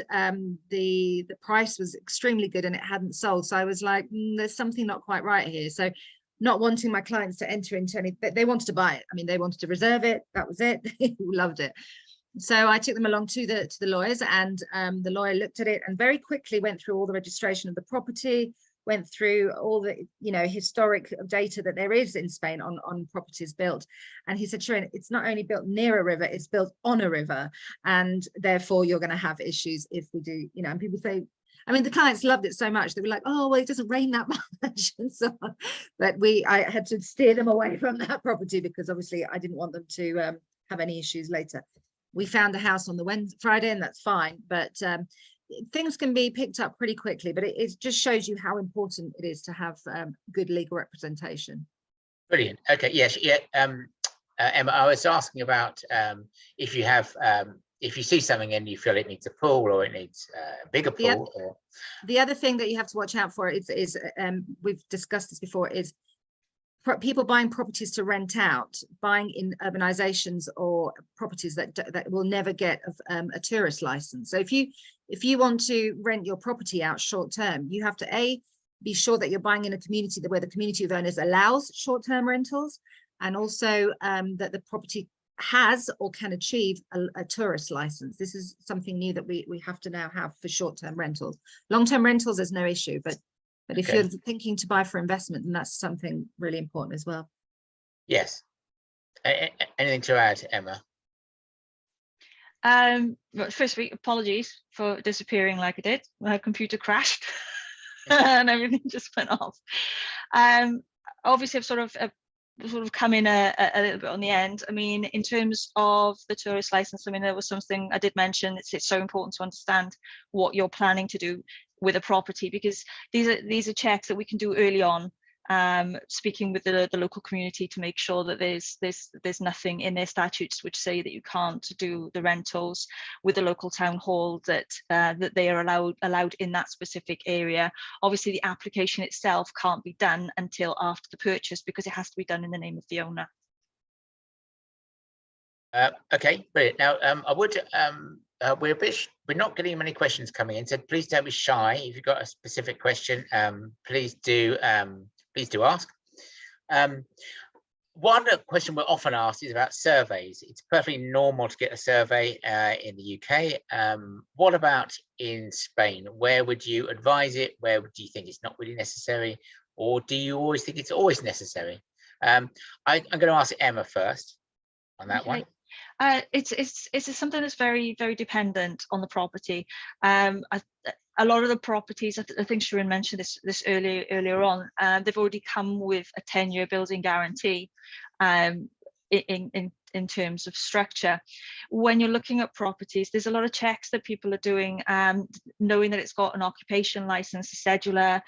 the price was extremely good and it hadn't sold. So I was like, there's something not quite right here. So not wanting my clients to enter into any, they wanted to buy it. I mean, they wanted to reserve it. That was it. They loved it. So I took them along to the lawyers, and the lawyer looked at it and very quickly went through all the registration of the property, went through all the, you know, historic data that there is in Spain on properties built. And he said, Shirin, it's not only built near a river, it's built on a river. And therefore you're going to have issues if we do, you know, and people say, I mean, the clients loved it so much. They were like, oh, well, it doesn't rain that much. And so on. But I had to steer them away from that property because obviously I didn't want them to have any issues later. We found a house on the Friday, and that's fine. But things can be picked up pretty quickly, but it just shows you how important it is to have good legal representation. Brilliant. Okay. Yes. Yeah. Emma, I was asking about if you have, if you see something and you feel it needs a pool or it needs a bigger pool. The other thing that you have to watch out for is we've discussed this before, is people buying properties to rent out, buying in urbanizations or properties that will never get a tourist license. So if you want to rent your property out short term, you have to be sure that you're buying in a community where the community of owners allows short-term rentals, and also that the property has or can achieve a tourist license. This is something new that we have to now have for short-term rentals. Long-term rentals, there's no issue, but if you're thinking to buy for investment, then that's something really important as well. Yes. Anything to add, Emma? But firstly, apologies for disappearing like I did. My computer crashed and everything just went off. Obviously, I've sort of come in a little bit on the end. I mean, in terms of the tourist license, I mean, there was something I did mention. It's so important to understand what you're planning to do with a property, because these are checks that we can do early on, speaking with the local community to make sure that there's nothing in their statutes which say that you can't do the rentals, with the local town hall that they are allowed in that specific area. Obviously, the application itself can't be done until after the purchase because it has to be done in the name of the owner. Okay, brilliant. Now, I would we're not getting many questions coming in, so please don't be shy. If you've got a specific question, please do ask. One question we're often asked is about surveys. It's perfectly normal to get a survey in the UK. What about in Spain? Where would you advise it? Where do you think it's not really necessary, or do you always think it's always necessary? I'm going to ask Emma first on that one. It's something that's very, very dependent on the property. A lot of the properties, I think Shirin mentioned this earlier on, they've already come with a 10-year building guarantee in terms of structure. When you're looking at properties, there's a lot of checks that people are doing, knowing that it's got an occupation license, a cedula,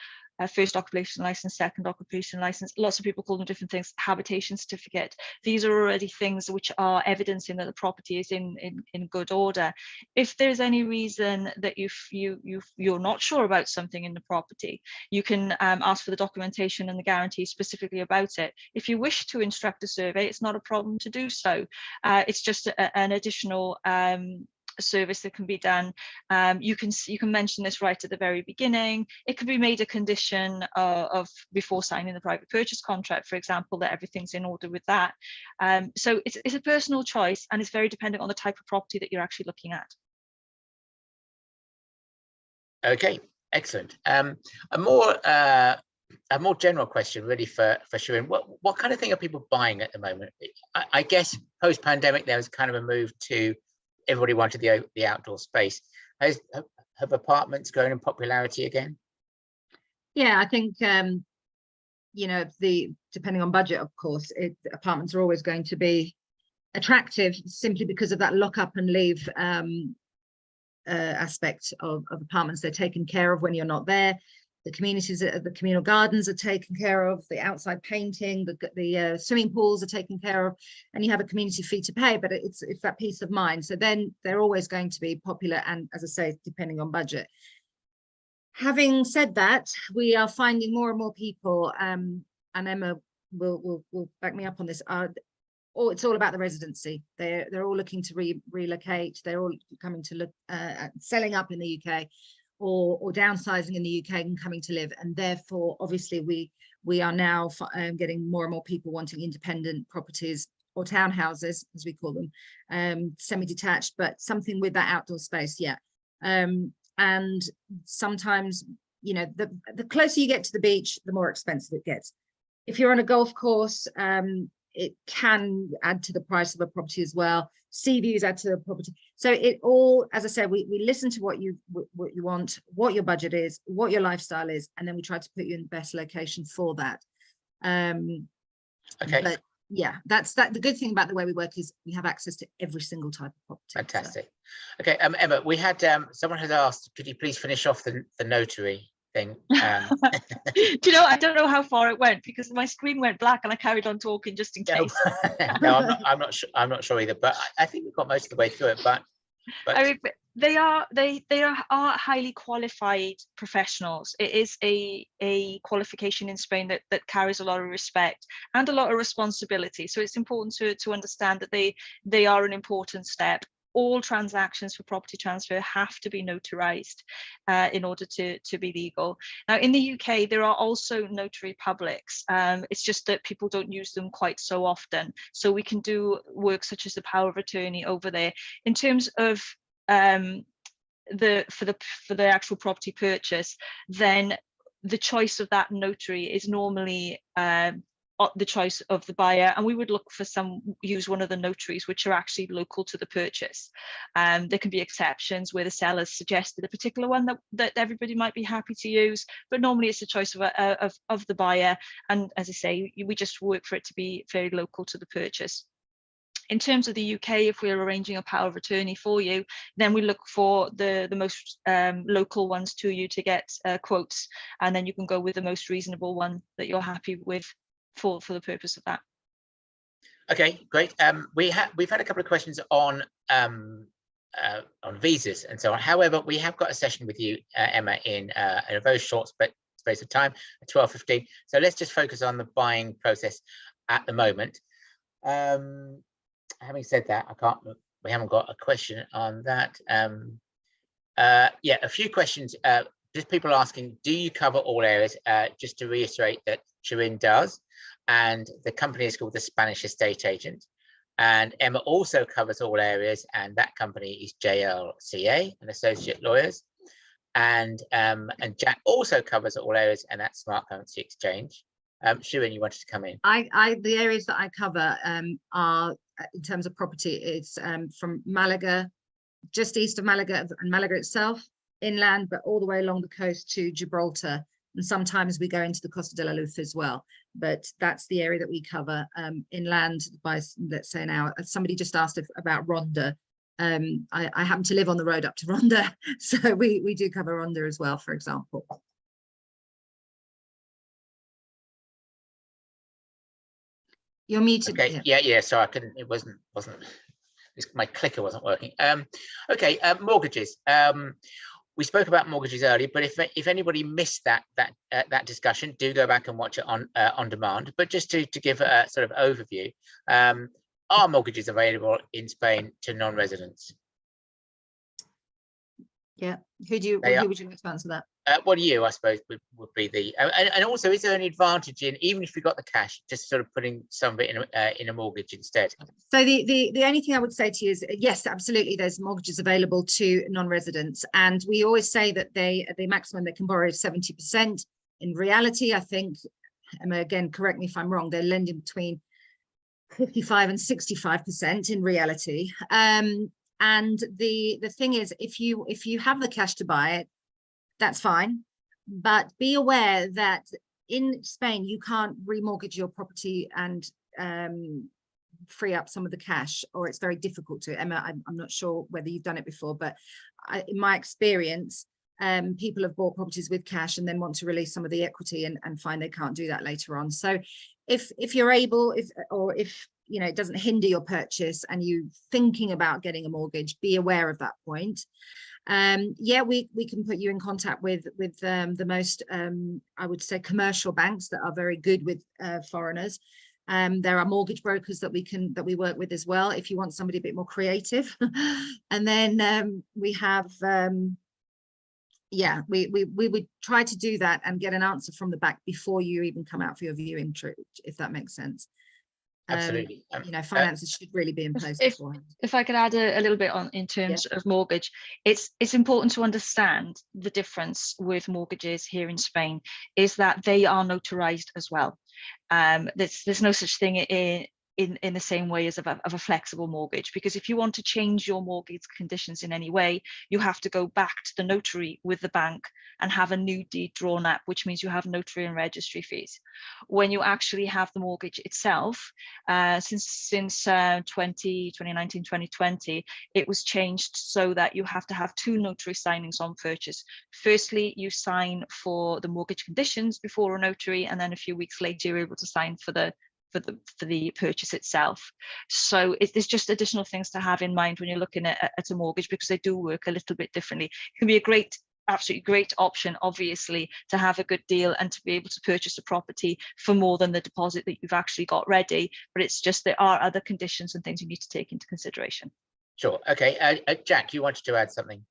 first occupation license, second occupation license. Lots of people call them different things, habitation certificate. These are already things which are evidencing that the property is in good order. If there's any reason that you're not sure about something in the property, you can ask for the documentation and the guarantee specifically about it. If you wish to instruct a survey, it's not a problem to do so. It's just an additional service that can be done. You can mention this right at the very beginning. It could be made a condition of before signing the private purchase contract, for example, that everything's in order with that. So it's a personal choice, and it's very dependent on the type of property that you're actually looking at. Okay, excellent. A more general question, really, for Shirin. What kind of thing are people buying at the moment? I guess post-pandemic there was kind of a move to everybody wanted the outdoor space. Have apartments grown in popularity again? Yeah, I think you know, depending on budget, of course, apartments are always going to be attractive simply because of that lock up and leave aspect of apartments. They're taken care of when you're not there. The communities, the communal gardens are taken care of, the outside painting, the swimming pools are taken care of, and you have a community fee to pay, but it's that peace of mind. So then they're always going to be popular, and as I say, depending on budget. Having said that, we are finding more and more people, and Emma will back me up on this, it's all about the residency. They're all looking to relocate. They're all coming to look at selling up in the UK, or downsizing in the UK and coming to live. And therefore, obviously, we are now getting more and more people wanting independent properties, or townhouses, as we call them, semi-detached, but something with that outdoor space. Yeah. And sometimes, you know, the closer you get to the beach, the more expensive it gets. If you're on a golf course, it can add to the price of a property as well. Sea views add to the property. So it all, as I said, we listen to what you want, what your budget is, what your lifestyle is, and then we try to put you in the best location for that. Okay. But yeah, that's the good thing about the way we work is we have access to every single type of property. Fantastic. So. Okay, Emma, we had someone has asked, could you please finish off the notary thing? Do you know, I don't know how far it went because my screen went black and I carried on talking just in case. No, I'm not sure either, but I think we've got most of the way through it. But I mean, they are highly qualified professionals. It is a qualification in Spain that carries a lot of respect and a lot of responsibility. So it's important to understand that they are an important step. All transactions for property transfer have to be notarized in order to be legal. Now, in the UK, there are also notary publics. It's just that people don't use them quite so often. So we can do work such as the power of attorney over there. In terms of for the actual property purchase, then the choice of that notary is normally the choice of the buyer, and we would look for use one of the notaries which are actually local to the purchase. There can be exceptions where the seller's suggested a particular one that everybody might be happy to use, but normally it's the choice of the buyer, and as I say, we just work for it to be very local to the purchase. In terms of the UK, if we're arranging a power of attorney for you, then we look for the most local ones to you to get quotes, and then you can go with the most reasonable one that you're happy with for the purpose of that. Okay, great. We've had a couple of questions on visas and so on. However, we have got a session with you, Emma, in a very short space of time, at 12:15. So let's just focus on the buying process at the moment. Having said that, we haven't got a question on that. Yeah, a few questions. Just people asking, do you cover all areas? Just to reiterate that Shirin does, and the company is called the Spanish Estate Agent. And Emma also covers all areas, and that company is JLCA and Associate Lawyers. And Jack also covers all areas, and that's Smart Currency Exchange. Shirin, you wanted to come in. The areas that I cover are, in terms of property, it's from Malaga, just east of Malaga and Malaga itself, inland, but all the way along the coast to Gibraltar. And sometimes we go into the Costa de la Luz as well. But that's the area that we cover inland by, let's say now, somebody just asked about Ronda. I happen to live on the road up to Ronda, so we do cover Ronda as well, for example. You're muted. Okay, yeah. So I couldn't. It wasn't. My clicker wasn't working. Okay, mortgages. We spoke about mortgages earlier, but if anybody missed that discussion, do go back and watch it on demand. But just to give a sort of overview, are mortgages available in Spain to non-residents? Yeah. Who would you like to answer that? What do you, I suppose, would be the and also, is there any advantage in, even if you got the cash, just sort of putting some of it in a mortgage instead? So the only thing I would say to you is, yes, absolutely, there's mortgages available to non-residents, and we always say that the maximum they can borrow is 70%. In reality, I think, Emma, again, correct me if I'm wrong, they're lending between 55 and 65% in reality. And the thing is, if you have the cash to buy it, that's fine, but be aware that in Spain, you can't remortgage your property and free up some of the cash, or it's very difficult to. Emma, I'm not sure whether you've done it before, but in my experience, people have bought properties with cash and then want to release some of the equity and find they can't do that later on. So if you're able, if you know, it doesn't hinder your purchase and you thinking about getting a mortgage, be aware of that point. Yeah, we can put you in contact with the most, I would say, commercial banks that are very good with foreigners. There are mortgage brokers that we work with as well, if you want somebody a bit more creative. And then we have, yeah, we would try to do that and get an answer from the back before you even come out for your viewing trip, if that makes sense. Absolutely. You know, finances should really be in place beforehand. If I could add a little bit on in terms of mortgage, it's important to understand the difference with mortgages here in Spain is that they are notarized as well. There's no such thing in the same way as of a flexible mortgage, because if you want to change your mortgage conditions in any way, you have to go back to the notary with the bank and have a new deed drawn up, which means you have notary and registry fees. When you actually have the mortgage itself, since 2019, 2020, it was changed so that you have to have 2 notary signings on purchase. Firstly, you sign for the mortgage conditions before a notary, and then a few weeks later, you're able to sign for the purchase itself. So there's just additional things to have in mind when you're looking at a mortgage, because they do work a little bit differently. It can be a absolutely great option, obviously, to have a good deal and to be able to purchase a property for more than the deposit that you've actually got ready. But it's just there are other conditions and things you need to take into consideration. Sure. Okay. Jack, you wanted to add something?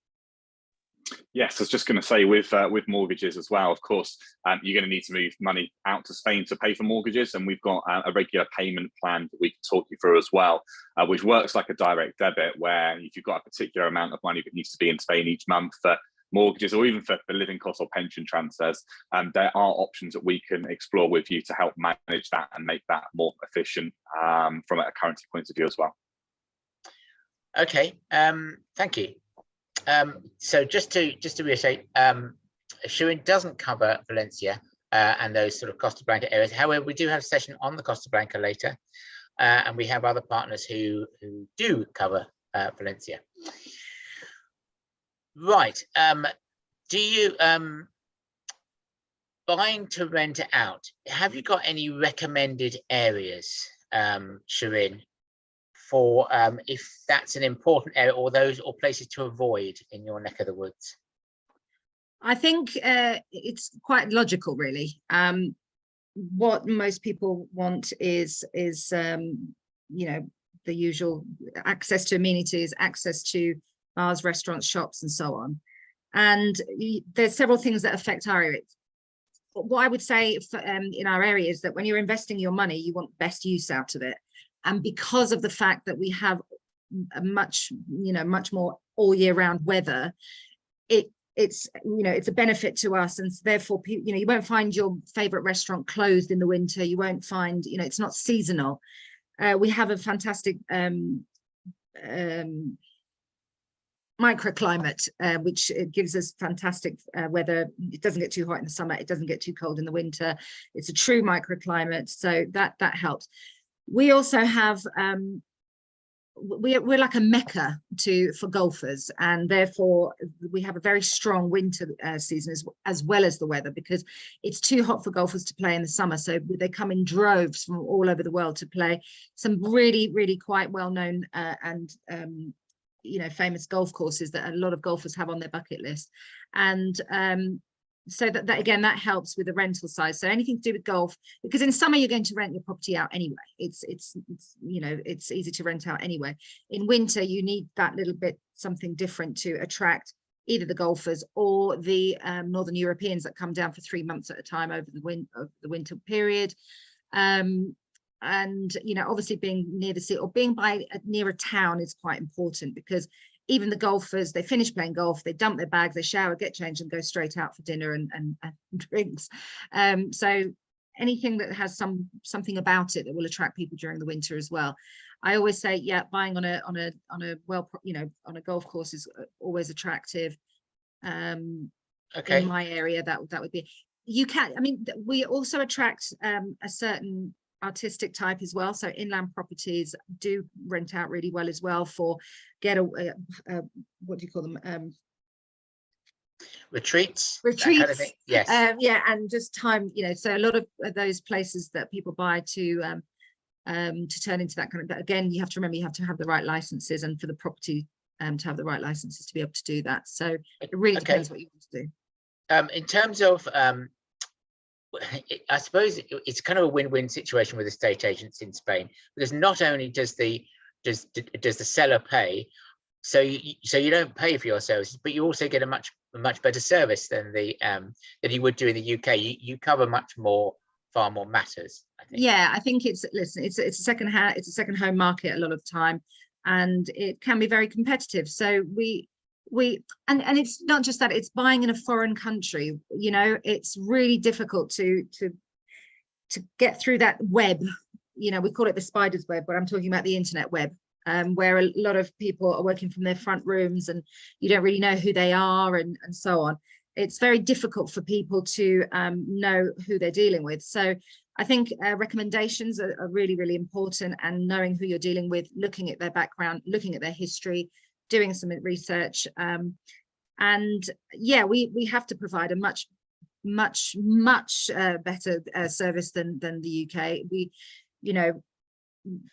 Yes, I was just going to say with mortgages as well, of course, you're going to need to move money out to Spain to pay for mortgages. And we've got a regular payment plan that we can talk you through as well, which works like a direct debit, where if you've got a particular amount of money that needs to be in Spain each month for mortgages or even for living costs or pension transfers, there are options that we can explore with you to help manage that and make that more efficient from a currency point of view as well. Okay, thank you. So just to reiterate, Shirin doesn't cover Valencia and those sort of Costa Blanca areas. However, we do have a session on the Costa Blanca later, and we have other partners who do cover Valencia. Right. Do you buying to rent out? Have you got any recommended areas, Shirin, for if that's an important area, or places to avoid in your neck of the woods? I think it's quite logical, really. What most people want is you know, the usual access to amenities, access to bars, restaurants, shops, and so on. And there's several things that affect our area. What I would say in our area is that when you're investing your money, you want best use out of it. And because of the fact that we have a much more all year round weather, it's a benefit to us, and therefore, you won't find your favorite restaurant closed in the winter. You won't find, it's not seasonal. We have a fantastic microclimate, which gives us fantastic weather. It doesn't get too hot in the summer. It doesn't get too cold in the winter. It's a true microclimate, so that helps. We also have we're like a mecca for golfers, and therefore we have a very strong winter season as well as the weather, because it's too hot for golfers to play in the summer. So they come in droves from all over the world to play some really, really quite well-known and famous golf courses that a lot of golfers have on their bucket list. And so that again, that helps with the rental side. So anything to do with golf, because in summer you're going to rent your property out anyway. It's easy to rent out anyway. In winter, you need that little bit something different to attract either the golfers or the Northern Europeans that come down for 3 months at a time over the winter period. And obviously being near the sea or being near a town is quite important, because even the golfers, they finish playing golf, they dump their bags, they shower, get changed, and go straight out for dinner and drinks. So anything that has something about it that will attract people during the winter as well. I always say, yeah, buying on a golf course is always attractive. Okay. In my area, that would be. you can, I mean, we also attract a certain artistic type as well. So inland properties do rent out really well as well for what do you call them? Retreats, Retreats, that kind of thing. Yes. Yeah, and just time, so a lot of those places that people buy to turn into that kind of, but again, you have to remember you have to have the right licenses, and for the property to have the right licenses to be able to do that. So it really depends what you want to do. In terms of I suppose it's kind of a win-win situation with estate agents in Spain, because not only does the seller pay, so you don't pay for your services, but you also get a much better service than than you would do in the UK. You cover far more matters, I think. Yeah, I think it's a second home market a lot of the time, and it can be very competitive. So and it's not just that, it's buying in a foreign country. It's really difficult to get through that web. We call it the spider's web, but I'm talking about the internet web, where a lot of people are working from their front rooms, and you don't really know who they are, and so on. It's very difficult for people to know who they're dealing with. So I think recommendations are really, really important, and knowing who you're dealing with, looking at their background, looking at their history, doing some research. And yeah, we have to provide a much better service than the UK.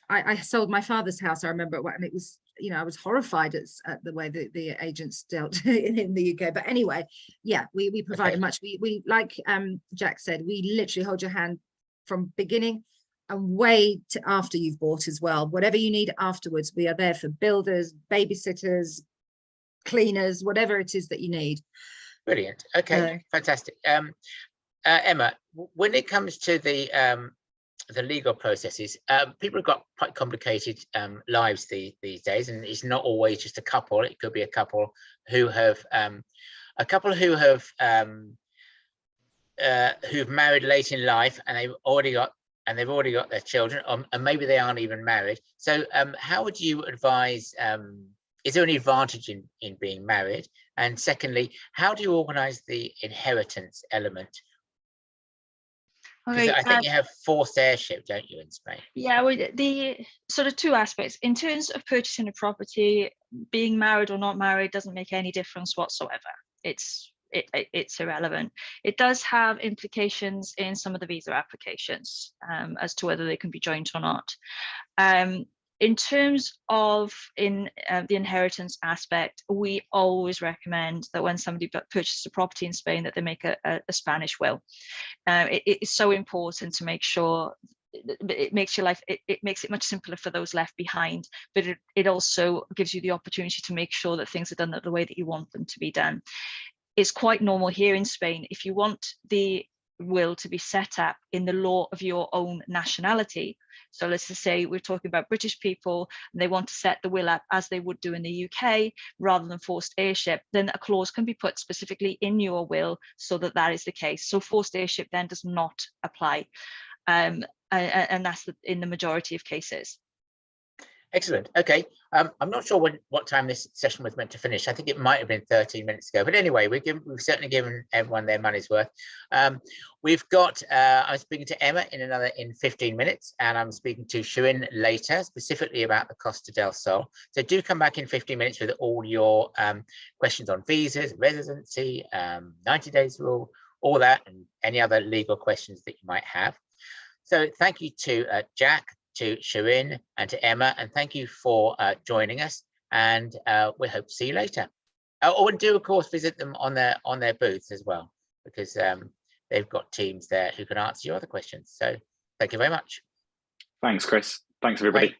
I sold my father's house, I remember, and it was, I was horrified at the way that the agents dealt in the UK. But anyway, yeah, we provide a much, we like Jack said, we literally hold your hand from beginning and way to after you've bought as well. Whatever you need afterwards, we are there for builders, babysitters, cleaners, whatever it is that you need. Brilliant. Okay, fantastic. Emma, when it comes to the legal processes, people have got quite complicated lives these days, and it's not always just a couple. It could be a couple who have who've married late in life, and they've already got their children, and maybe they aren't even married. So how would you advise, is there any advantage in being married? And secondly, how do you organize the inheritance element? Because I think you have forced heirship, don't you, in Spain? Yeah, well, the sort of two aspects. In terms of purchasing a property, being married or not married doesn't make any difference whatsoever. It's irrelevant. It does have implications in some of the visa applications as to whether they can be joint or not. In terms of the inheritance aspect, we always recommend that when somebody purchases a property in Spain, that they make a Spanish will. It is so important to make sure. It makes your life, it makes it much simpler for those left behind, but it also gives you the opportunity to make sure that things are done the way that you want them to be done. It's quite normal here in Spain. If you want the will to be set up in the law of your own nationality, so let's just say we're talking about British people and they want to set the will up as they would do in the UK rather than forced heirship, then a clause can be put specifically in your will so that is the case. So forced heirship then does not apply, and that's in the majority of cases. Excellent. Okay. I'm not sure what time this session was meant to finish. I think it might have been 13 minutes ago. But anyway, we've certainly given everyone their money's worth. We've got, I'm speaking to Emma in 15 minutes, and I'm speaking to Shirin later, specifically about the Costa del Sol. So do come back in 15 minutes with all your questions on visas, residency, 90 days rule, all that, and any other legal questions that you might have. So thank you to Jack, to Shirin, and to Emma, and thank you for joining us, and we hope to see you later. And do of course visit them on their booths as well, because they've got teams there who can answer your other questions. So thank you very much. Thanks, Chris. Thanks, everybody. Bye.